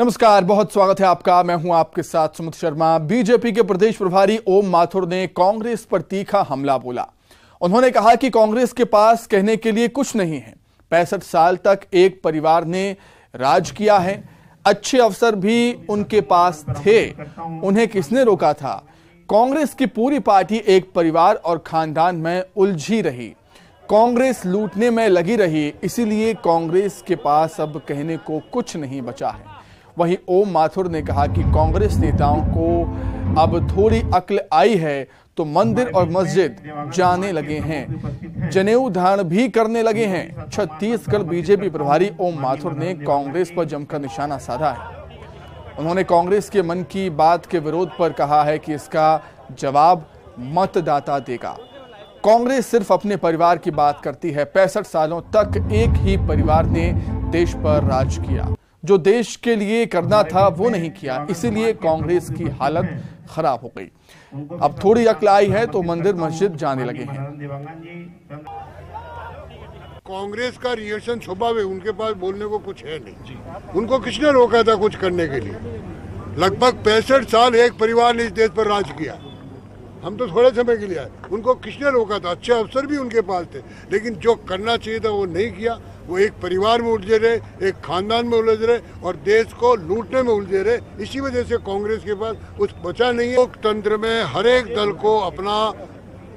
नमस्कार, बहुत स्वागत है आपका। मैं हूं आपके साथ सुमित शर्मा। बीजेपी के प्रदेश प्रभारी ओम माथुर ने कांग्रेस पर तीखा हमला बोला। उन्होंने कहा कि कांग्रेस के पास कहने के लिए कुछ नहीं है। 65 साल तक एक परिवार ने राज किया है। अच्छे अफसर भी उनके पास थे, उन्हें किसने रोका था? कांग्रेस की पूरी पार्टी एक परिवार और खानदान में उलझी रही। कांग्रेस लूटने में लगी रही, इसीलिए कांग्रेस के पास अब कहने को कुछ नहीं बचा है। वहीं ओम माथुर ने कहा कि कांग्रेस नेताओं को अब थोड़ी अक्ल आई है तो मंदिर और मस्जिद जाने लगे हैं, जनेऊ धारण भी करने लगे हैं। छत्तीसगढ़ बीजेपी प्रभारी ओम माथुर ने कांग्रेस पर जमकर निशाना साधा है। उन्होंने कांग्रेस के मन की बात के विरोध पर कहा है कि इसका जवाब मतदाता देगा। कांग्रेस सिर्फ अपने परिवार की बात करती है। 65 सालों तक एक ही परिवार ने देश पर राज किया। जो देश के लिए करना था वो नहीं किया, इसीलिए कांग्रेस की हालत खराब हो गई। अब थोड़ी अक्ल आई है तो मंदिर मस्जिद जाने लगे हैं। कांग्रेस का रिएक्शन स्वभाव है, उनके पास बोलने को कुछ है नहीं। उनको किसने रोका था कुछ करने के लिए? लगभग 65 साल एक परिवार ने इस देश पर राज किया। हम तो थोड़े समय के लिए आए, उनको किसने रोका था? अच्छे अफसर भी उनके पास थे, लेकिन जो करना चाहिए था वो नहीं किया। वो एक परिवार में उलझे रहे, एक खानदान में उलझ रहे और देश को लूटने में उलझे रहे। इसी वजह से कांग्रेस के पास कुछ बचा नहीं है। लोकतंत्र में हर एक दल को अपना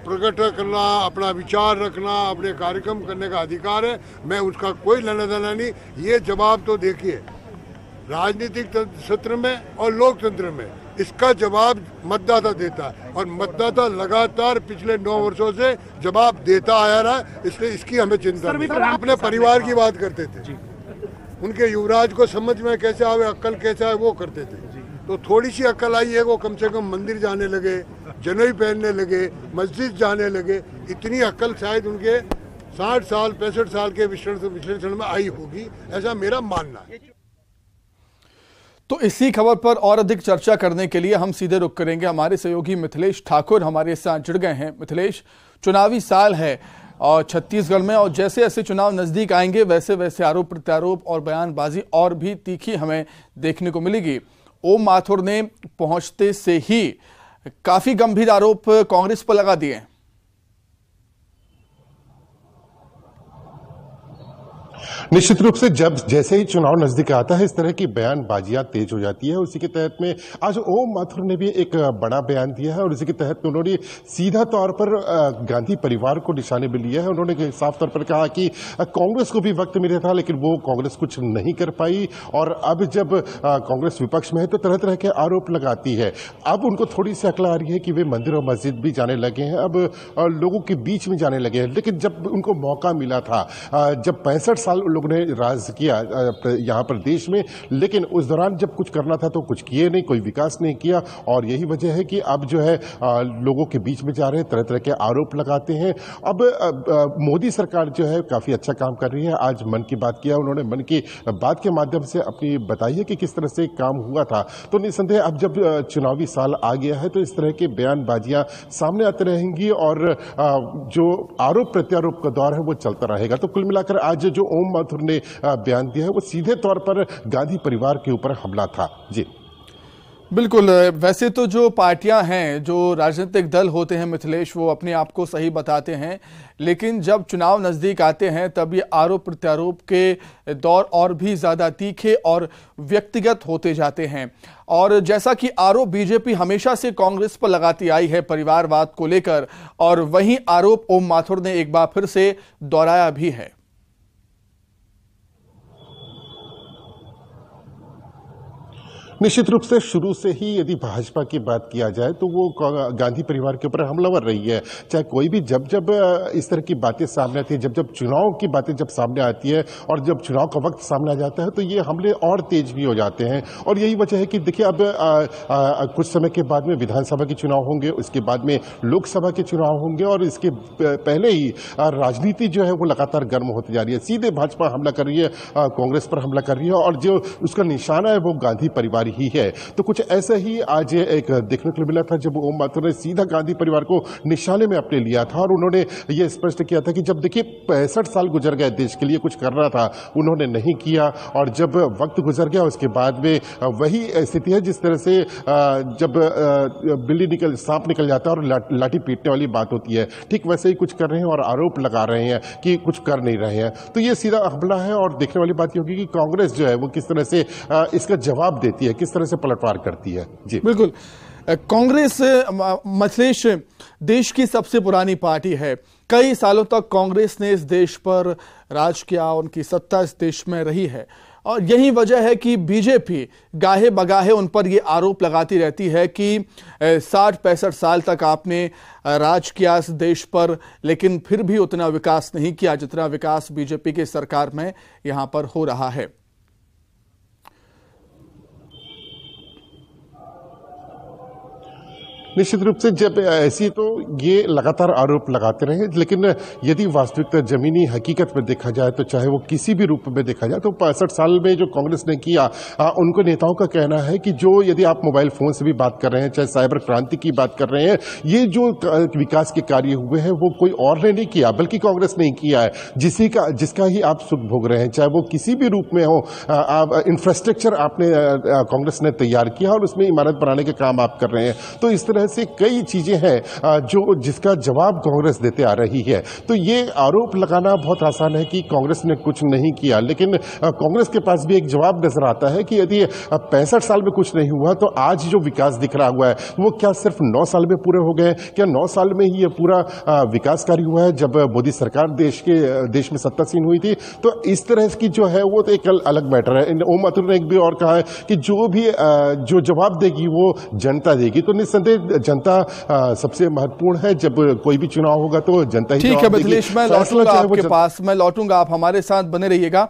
प्रकट करना, अपना विचार रखना, अपने कार्यक्रम करने का अधिकार है। मैं उसका कोई लेना देना नहीं। ये जवाब तो देखिए, राजनीतिक सत्र में और लोकतंत्र में इसका जवाब मतदाता देता है और मतदाता लगातार पिछले 9 वर्षों से जवाब देता आया रहा है। इसलिए इसकी हमें चिंता नहीं। अपने परिवार की बात करते थे, उनके युवराज को समझ में कैसे आवे, अक्ल कैसे आए वो करते थे। तो थोड़ी सी अक्ल आई है, वो कम से कम मंदिर जाने लगे, जनेऊ पहनने लगे, मस्जिद जाने लगे। इतनी अक्ल शायद उनके 60 साल 65 साल के विश्लेषण में आई होगी, ऐसा मेरा मानना है। तो इसी खबर पर और अधिक चर्चा करने के लिए हम सीधे रुख करेंगे। हमारे सहयोगी मिथिलेश ठाकुर हमारे साथ जुड़ गए हैं। मिथिलेश, चुनावी साल है और छत्तीसगढ़ में, और जैसे जैसे चुनाव नजदीक आएंगे वैसे वैसे आरोप प्रत्यारोप और बयानबाजी और भी तीखी हमें देखने को मिलेगी। ओम माथुर ने पहुंचते से ही काफी गंभीर आरोप कांग्रेस पर लगा दिए। निश्चित रूप से जब जैसे ही चुनाव नजदीक आता है इस तरह की बयानबाजियां तेज हो जाती है। उसी के तहत में आज ओम माथुर ने भी एक बड़ा बयान दिया है और इसी के तहत में उन्होंने सीधा तौर पर गांधी परिवार को निशाने में लिया है। उन्होंने साफ तौर पर कहा कि कांग्रेस को भी वक्त मिला था लेकिन वो कांग्रेस कुछ नहीं कर पाई और अब जब कांग्रेस विपक्ष में है तो तरह तरह के आरोप लगाती है। अब उनको थोड़ी सी अक्ल आ रही है कि वे मंदिर और मस्जिद भी जाने लगे हैं, अब लोगों के बीच में जाने लगे हैं। लेकिन जब उनको मौका मिला था, जब 65 साल लोगों ने राज किया यहां पर देश में, लेकिन उस दौरान जब कुछ करना था तो कुछ किए नहीं, कोई विकास नहीं किया। और यही वजह है कि अब जो है लोगों के बीच में जा रहे हैं, तरह तरह के आरोप लगाते हैं। अब मोदी सरकार जो है काफी अच्छा काम कर रही है। आज मन की बात किया उन्होंने, मन की बात के माध्यम से अपनी बताइए कि किस तरह से काम हुआ था। तो निसंदेह अब जब चुनावी साल आ गया है तो इस तरह की बयानबाजियां सामने आती रहेंगी और जो आरोप प्रत्यारोप का दौर है वो चलता रहेगा। तो कुल मिलाकर आज जो ओम माथुर ने बयान दिया है वो सीधे तौर पर गांधी परिवार के ऊपर हमला था। जी बिल्कुल। वैसे तो जो पार्टियां हैं, जो राजनीतिक दल होते हैं मिथिलेश, वो अपने आप को सही बताते हैं, लेकिन जब चुनाव नजदीक आते हैं तब ये आरोप प्रत्यारोप के दौर और भी ज्यादा तीखे और व्यक्तिगत होते जाते हैं। और जैसा कि आरोप बीजेपी हमेशा से कांग्रेस पर लगाती आई है परिवारवाद को लेकर, और वही आरोप ओम माथुर ने एक बार फिर से दोहराया भी है। निश्चित रूप से शुरू से ही यदि भाजपा की बात किया जाए तो वो गांधी परिवार के ऊपर हमलावर रही है। चाहे कोई भी जब जब इस तरह की बातें सामने आती है, जब जब चुनाव की बातें जब सामने आती है और जब चुनाव का वक्त सामने आ जाता है तो ये हमले और तेज भी हो जाते हैं। और यही वजह है कि देखिए अब कुछ समय के बाद में विधानसभा के चुनाव होंगे, उसके बाद में लोकसभा के चुनाव होंगे और इसके पहले ही राजनीति जो है वो लगातार गर्म होती जा रही है। सीधे भाजपा हमला कर रही है, कांग्रेस पर हमला कर रही है और जो उसका निशाना है वो गांधी परिवार रही है। तो कुछ ऐसा ही आज एक देखने को मिला था जब ओम माथुर ने सीधा गांधी परिवार को निशाने में अपने लिया था और उन्होंने ये स्पष्ट किया था कि जब देखिए 65 साल गुजर गए, देश के लिए कुछ करना था, उन्होंने नहीं किया, और जब वक्त गुजर गया उसके बाद में वही स्थिति है जिस तरह से जब सांप निकल जाता है और लाठी पीटने वाली बात होती है, ठीक वैसे ही कुछ कर रहे हैं और आरोप लगा रहे हैं कि कुछ कर नहीं रहे हैं। तो ये सीधा हमला है और देखने वाली बात ये होगी कि कांग्रेस जो है वो किस तरह से इसका जवाब देती है, किस तरह से पलटवार करती है। जी बिल्कुल, कांग्रेस मसलेश देश की सबसे पुरानी पार्टी है। कई सालों तक कांग्रेस ने इस देश पर राज किया, उनकी सत्ता इस देश में रही है, और यही वजह है कि बीजेपी गाहे बगाहे उन पर ये आरोप लगाती रहती है कि 60-65 साल तक आपने राज किया इस देश पर, लेकिन फिर भी उतना विकास नहीं किया जितना विकास बीजेपी की सरकार में यहां पर हो रहा है। निश्चित रूप से जब ऐसी तो ये लगातार आरोप लगाते रहे, लेकिन यदि वास्तविकता जमीनी हकीकत में देखा जाए तो चाहे वो किसी भी रूप में देखा जाए तो 65 साल में जो कांग्रेस ने किया, उनको नेताओं का कहना है कि जो यदि आप मोबाइल फोन से भी बात कर रहे हैं, चाहे साइबर क्रांति की बात कर रहे हैं, ये जो विकास के कार्य हुए हैं वो कोई और ने नहीं किया बल्कि कांग्रेस ने ही किया है, जिसका ही आप सुख भोग रहे हैं, चाहे वो किसी भी रूप में हो। इंफ्रास्ट्रक्चर आपने कांग्रेस ने तैयार किया और उसमें इमारत बनाने के काम आप कर रहे हैं। तो इस तरह से कई चीजें हैं जिसका जवाब कांग्रेस देते आ रही है। तो ये आरोप लगाना बहुत आसान है कि कांग्रेस ने कुछ नहीं किया, लेकिन कांग्रेस के पास भी एक जवाब नजर आता है कि यदि 65 साल में कुछ नहीं हुआ तो आज जो विकास दिख रहा हुआ है वो क्या सिर्फ 9 साल में पूरे हो गए? क्या 9 साल में ही ये पूरा विकास कार्य हुआ है? जब मोदी सरकार देश में सत्तासीन हुई थी तो इस तरह की जो है वो तो एक अलग मैटर है। ओम माथुर ने एक भी और कहा है कि जो जवाब देगी वो जनता देगी। तो निस्संदेह जनता सबसे महत्वपूर्ण है। जब कोई भी चुनाव होगा तो जनता ही। ठीक है मिथिलेश, मैं लौटूंगा आपके पास, आप हमारे साथ बने रहिएगा।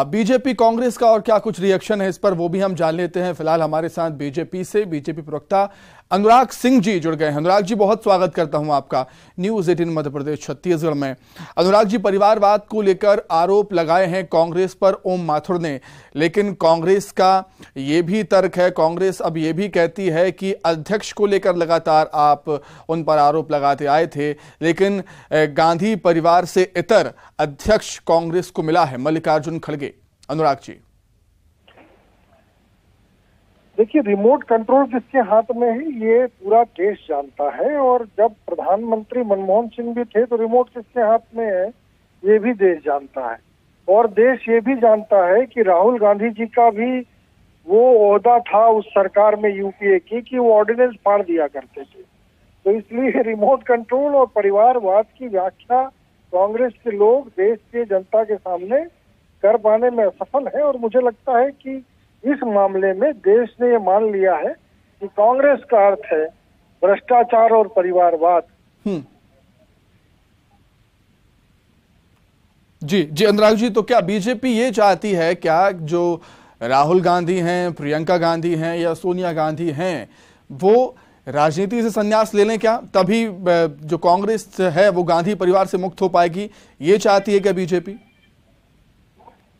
बीजेपी कांग्रेस का और क्या कुछ रिएक्शन है इस पर वो भी हम जान लेते हैं। फिलहाल हमारे साथ बीजेपी प्रवक्ता अनुराग सिंह जी जुड़ गए हैं। अनुराग जी, बहुत स्वागत करता हूं आपका न्यूज़ 18 मध्य प्रदेश छत्तीसगढ़ में। अनुराग जी, परिवारवाद को लेकर आरोप लगाए हैं कांग्रेस पर ओम माथुर ने, लेकिन कांग्रेस का ये भी तर्क है, कांग्रेस अब ये भी कहती है कि अध्यक्ष को लेकर लगातार आप उन पर आरोप लगाते आए थे, लेकिन गांधी परिवार से इतर अध्यक्ष कांग्रेस को मिला है, मल्लिकार्जुन खड़गे। अनुराग जी, देखिए, रिमोट कंट्रोल किसके हाथ में है ये पूरा देश जानता है, और जब प्रधानमंत्री मनमोहन सिंह भी थे तो रिमोट किसके हाथ में है ये भी देश जानता है। और देश ये भी जानता है कि राहुल गांधी जी का भी वो ओहदा था उस सरकार में यूपीए की कि वो ऑर्डिनेंस फाड़ दिया करते थे। तो इसलिए रिमोट कंट्रोल और परिवारवाद की व्याख्या कांग्रेस के लोग देश के जनता के सामने कर पाने में असफल है। और मुझे लगता है कि इस मामले में देश ने ये मान लिया है कि कांग्रेस का अर्थ है भ्रष्टाचार और परिवारवाद। जी अनुराग जी, तो क्या बीजेपी ये चाहती है क्या जो राहुल गांधी हैं, प्रियंका गांधी हैं या सोनिया गांधी हैं वो राजनीति से संन्यास ले लें क्या? तभी जो कांग्रेस है वो गांधी परिवार से मुक्त हो पाएगी, ये चाहती है क्या बीजेपी?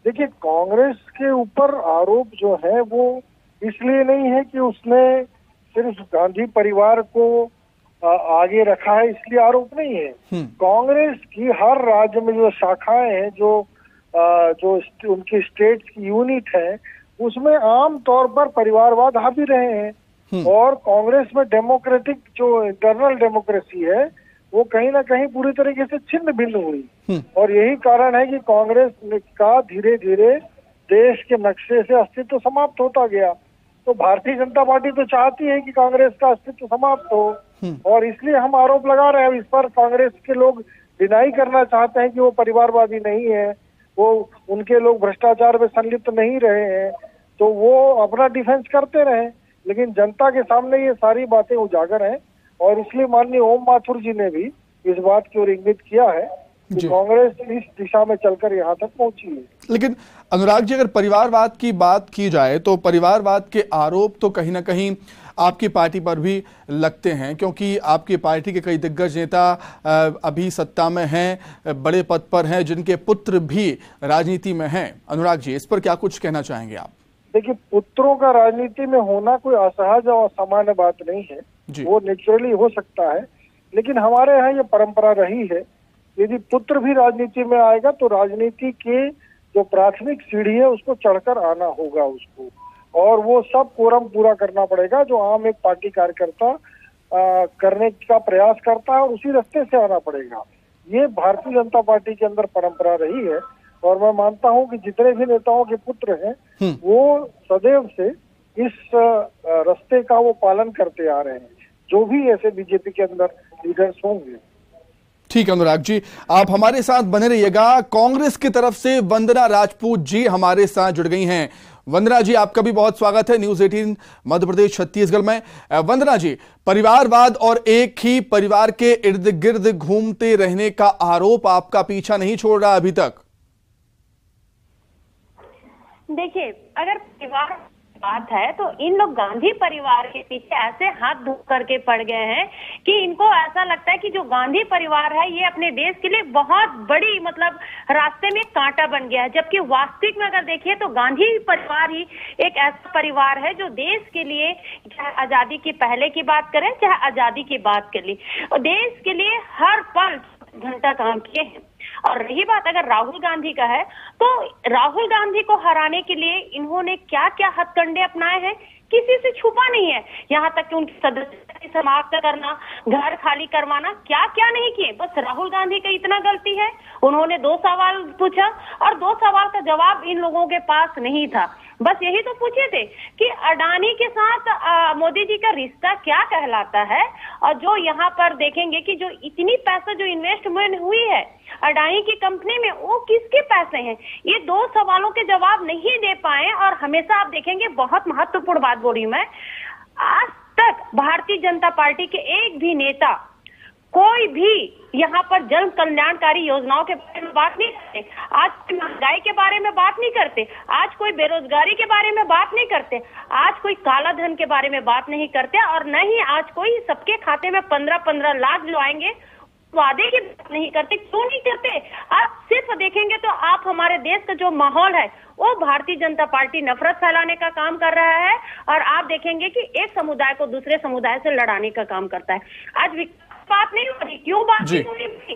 देखिए, कांग्रेस के ऊपर आरोप जो है वो इसलिए नहीं है कि उसने सिर्फ गांधी परिवार को आगे रखा है, इसलिए आरोप नहीं है। कांग्रेस की हर राज्य में जो शाखाएं हैं, जो उनकी स्टेट की यूनिट है, उसमें आम तौर पर परिवारवाद हावी रहे हैं। और कांग्रेस में डेमोक्रेटिक जो इंटरनल डेमोक्रेसी है वो कहीं ना कहीं पूरी तरीके से छिन्न भिन्न हुई। और यही कारण है कि कांग्रेस का धीरे धीरे देश के नक्शे से अस्तित्व समाप्त होता गया। तो भारतीय जनता पार्टी तो चाहती है कि कांग्रेस का अस्तित्व समाप्त हो, और इसलिए हम आरोप लगा रहे हैं इस पर। कांग्रेस के लोग डिनाई करना चाहते हैं कि वो परिवारवादी नहीं है, वो उनके लोग भ्रष्टाचार में संलिप्त नहीं रहे हैं, तो वो अपना डिफेंस करते रहे। लेकिन जनता के सामने ये सारी बातें उजागर हैं, और इसलिए माननीय ओम माथुर जी ने भी इस बात की ओर इंगित किया है कि कांग्रेस इस दिशा में चलकर यहाँ तक पहुंची है। लेकिन अनुराग जी, अगर परिवारवाद की बात की जाए तो परिवारवाद के आरोप तो कहीं ना कहीं आपकी पार्टी पर भी लगते हैं, क्योंकि आपकी पार्टी के कई दिग्गज नेता अभी सत्ता में हैं, बड़े पद पर हैं, जिनके पुत्र भी राजनीति में हैं। अनुराग जी, इस पर क्या कुछ कहना चाहेंगे आप? देखिए, पुत्रों का राजनीति में होना कोई असहज और असामान्य बात नहीं है, वो नेचुरली हो सकता है, लेकिन हमारे यहाँ ये परंपरा रही है, यदि पुत्र भी राजनीति में आएगा तो राजनीति के जो प्राथमिक सीढ़ी है उसको चढ़कर आना होगा उसको, और वो सब कोरम पूरा करना पड़ेगा जो आम एक पार्टी कार्यकर्ता करने का प्रयास करता है, और उसी रास्ते से आना पड़ेगा। ये भारतीय जनता पार्टी के अंदर परंपरा रही है, और मैं मानता हूं कि जितने भी नेताओं के पुत्र हैं वो सदैव से इस रास्ते का वो पालन करते आ रहे हैं, जो भी ऐसे बीजेपी के अंदर लीडर्स होंगे। ठीक है अनुराग जी, आप हमारे साथ बने रहिएगा। कांग्रेस की तरफ से वंदना राजपूत जी हमारे साथ जुड़ गई हैं। वंदना जी, आपका भी बहुत स्वागत है न्यूज 18 मध्य प्रदेश छत्तीसगढ़ में। वंदना जी, परिवारवाद और एक ही परिवार के इर्द गिर्द घूमते रहने का आरोप आपका पीछा नहीं छोड़ रहा अभी तक। देखिए, अगर परिवार बात है तो इन लोग गांधी परिवार के पीछे ऐसे हाथ धो करके पड़ गए हैं कि इनको ऐसा लगता है कि जो गांधी परिवार है ये अपने देश के लिए बहुत बड़ी मतलब रास्ते में कांटा बन गया है, जबकि वास्तविक में अगर देखिए तो गांधी परिवार ही एक ऐसा परिवार है जो देश के लिए, चाहे आजादी की पहले की बात करें चाहे आजादी की बात के लिए, और देश के लिए हर पल घंटा काम किए हैं। और रही बात अगर राहुल गांधी का है तो राहुल गांधी को हराने के लिए इन्होंने क्या क्या हथकंडे अपनाए हैं किसी से छुपा नहीं है। यहाँ तक कि उनकी सदस्यता समाप्त करना, घर खाली करवाना, क्या क्या नहीं किए। बस राहुल गांधी का इतना गलती है, उन्होंने 2 सवाल पूछा और 2 सवाल का जवाब इन लोगों के पास नहीं था। बस यही तो पूछे थे कि अडानी के साथ मोदी जी का रिश्ता क्या कहलाता है, और जो यहाँ पर देखेंगे कि जो इतनी पैसा जो इन्वेस्टमेंट हुई है अडानी की कंपनी में, वो किसके पैसे हैं। ये 2 सवालों के जवाब नहीं दे पाए। और हमेशा आप देखेंगे, बहुत महत्वपूर्ण बात बोल रही हूं मैं, आज तक भारतीय जनता पार्टी के एक भी नेता कोई भी यहाँ पर जन कल्याणकारी योजनाओं के बारे में बात नहीं करते, आज कोई महंगाई के बारे में बात नहीं करते, आज कोई बेरोजगारी के बारे में बात नहीं करते, आज कोई काला धन के बारे में बात नहीं करते, और न ही आज कोई सबके खाते में 15-15 लाख जो आएंगे वादे की बात नहीं करते। क्यों नहीं करते? आप सिर्फ देखेंगे तो आप हमारे देश का जो माहौल है वो भारतीय जनता पार्टी नफरत फैलाने का काम कर रहा है, और आप देखेंगे कि एक समुदाय को दूसरे समुदाय से लड़ाने का काम करता है। आज बात नहीं हो रही, क्यों बात नहीं हो रही?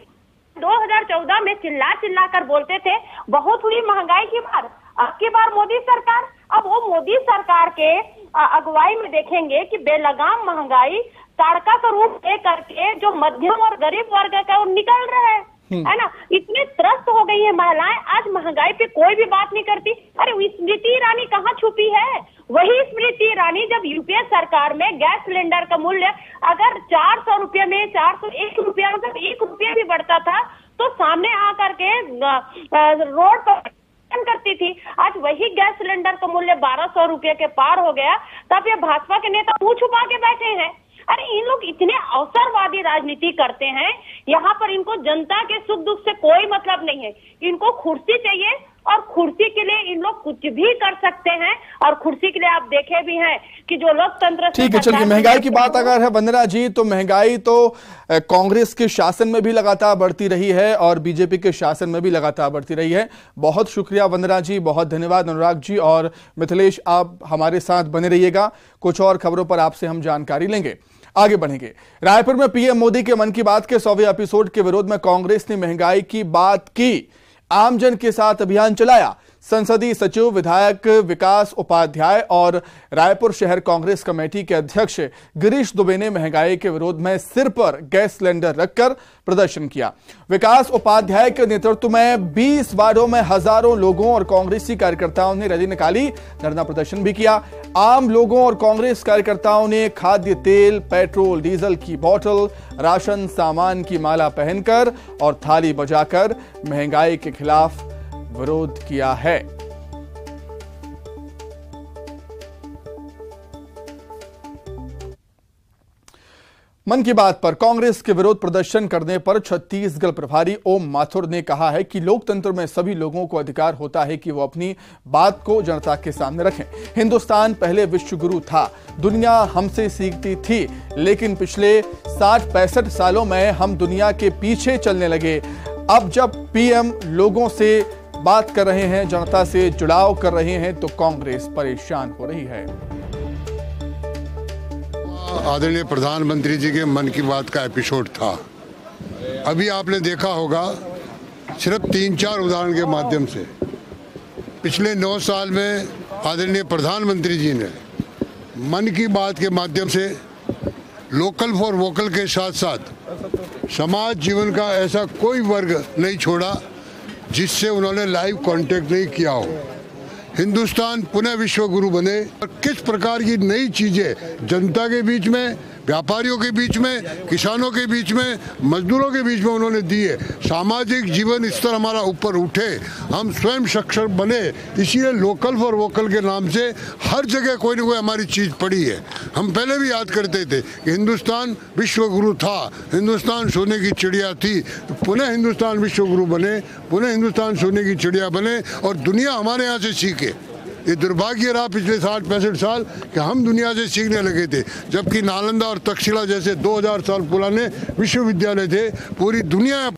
2014 में चिल्ला कर बोलते थे बहुत हुई महंगाई की बात, अब की बार मोदी सरकार, अब वो मोदी सरकार के अगुवाई में देखेंगे कि बेलगाम महंगाई ताड़का का रूप ले करके जो मध्यम और गरीब वर्ग का वो निकल रहा है ना। इतने त्रस्त हो गई है महिलाएं, आज महंगाई पे कोई भी बात नहीं करती। अरे स्मृति ईरानी कहाँ छुपी है? वही स्मृति ईरानी जब यूपीए सरकार में गैस सिलेंडर का मूल्य अगर 400 रुपये में 401 रुपया मतलब 1 रुपया भी बढ़ता था तो सामने आकर के रोड पर करती थी। आज वही गैस सिलेंडर का मूल्य 1200 रुपये के पार हो गया, तब ये भाजपा के नेता मुंह छुपा के बैठे हैं। अरे इन लोग इतने अवसरवादी राजनीति करते हैं, यहाँ पर इनको जनता के सुख दुख से कोई मतलब नहीं है। इनको कुर्सी चाहिए और कुर्सी के लिए इन लोग कुछ भी कर सकते हैं, और कुर्सी के लिए आप देखे भी हैं कि जो लोकतंत्र। ठीक है, चलिए महंगाई की बात अगर है वंदना जी, तो महंगाई तो कांग्रेस के शासन में भी लगातार बढ़ती रही है और बीजेपी के शासन में भी लगातार बढ़ती रही है। बहुत शुक्रिया वंदना जी, बहुत धन्यवाद अनुराग जी और मिथिलेश, आप हमारे साथ बने रहिएगा। कुछ और खबरों पर आपसे हम जानकारी लेंगे, आगे बढ़ेंगे। रायपुर में पीएम मोदी के मन की बात के 100वें एपिसोड के विरोध में कांग्रेस ने महंगाई की बात की, आमजन के साथ अभियान चलाया। संसदीय सचिव विधायक विकास उपाध्याय और रायपुर शहर कांग्रेस कमेटी के अध्यक्ष गिरीश दुबे ने महंगाई के विरोध में सिर पर गैस सिलेंडर रखकर प्रदर्शन किया। विकास उपाध्याय के नेतृत्व में 20 वार्डों में हजारों लोगों और कांग्रेसी कार्यकर्ताओं ने रैली निकाली, धरना प्रदर्शन भी किया। आम लोगों और कांग्रेस कार्यकर्ताओं ने खाद्य तेल, पेट्रोल, डीजल की बोतल, राशन सामान की माला पहनकर और थाली बजाकर महंगाई के खिलाफ विरोध किया है। मन की बात पर कांग्रेस के विरोध प्रदर्शन करने पर छत्तीसगढ़ प्रभारी ओम माथुर ने कहा है कि लोकतंत्र में सभी लोगों को अधिकार होता है कि वो अपनी बात को जनता के सामने रखें। हिंदुस्तान पहले विश्व गुरु था, दुनिया हमसे सीखती थी, लेकिन पिछले 60-65 सालों में हम दुनिया के पीछे चलने लगे। अब जब पीएम लोगों से बात कर रहे हैं, जनता से जुड़ाव कर रहे हैं, तो कांग्रेस परेशान हो रही है। आदरणीय प्रधानमंत्री जी के मन की बात का एपिसोड था। अभी आपने देखा होगा, सिर्फ 3-4 उदाहरण के माध्यम से पिछले 9 साल में आदरणीय प्रधानमंत्री जी ने मन की बात के माध्यम से लोकल फॉर वोकल के साथ साथ समाज जीवन का ऐसा कोई वर्ग नहीं छोड़ा जिससे उन्होंने लाइव कांटेक्ट नहीं किया हो। हिंदुस्तान पुनः विश्व गुरु बने और किस प्रकार की नई चीजें जनता के बीच में, व्यापारियों के बीच में, किसानों के बीच में, मजदूरों के बीच में उन्होंने दिए। सामाजिक जीवन स्तर हमारा ऊपर उठे, हम स्वयं सक्षम बने। इसीलिए लोकल फॉर वोकल के नाम से हर जगह कोई ना कोई हमारी चीज पड़ी है। हम पहले भी याद करते थे कि हिंदुस्तान विश्व गुरु था, हिंदुस्तान सोने की चिड़िया थी, तो पुनः हिंदुस्तान विश्व गुरु बने, पुनः हिंदुस्तान सोने की चिड़िया बने और दुनिया हमारे यहाँ से सीखे। ये दुर्भाग्य रहा पिछले 60-65 साल कि हम दुनिया से सीखने लगे थे, जबकि नालंदा और तक्षशिला जैसे 2000 साल पुराने विश्वविद्यालय थे, पूरी दुनिया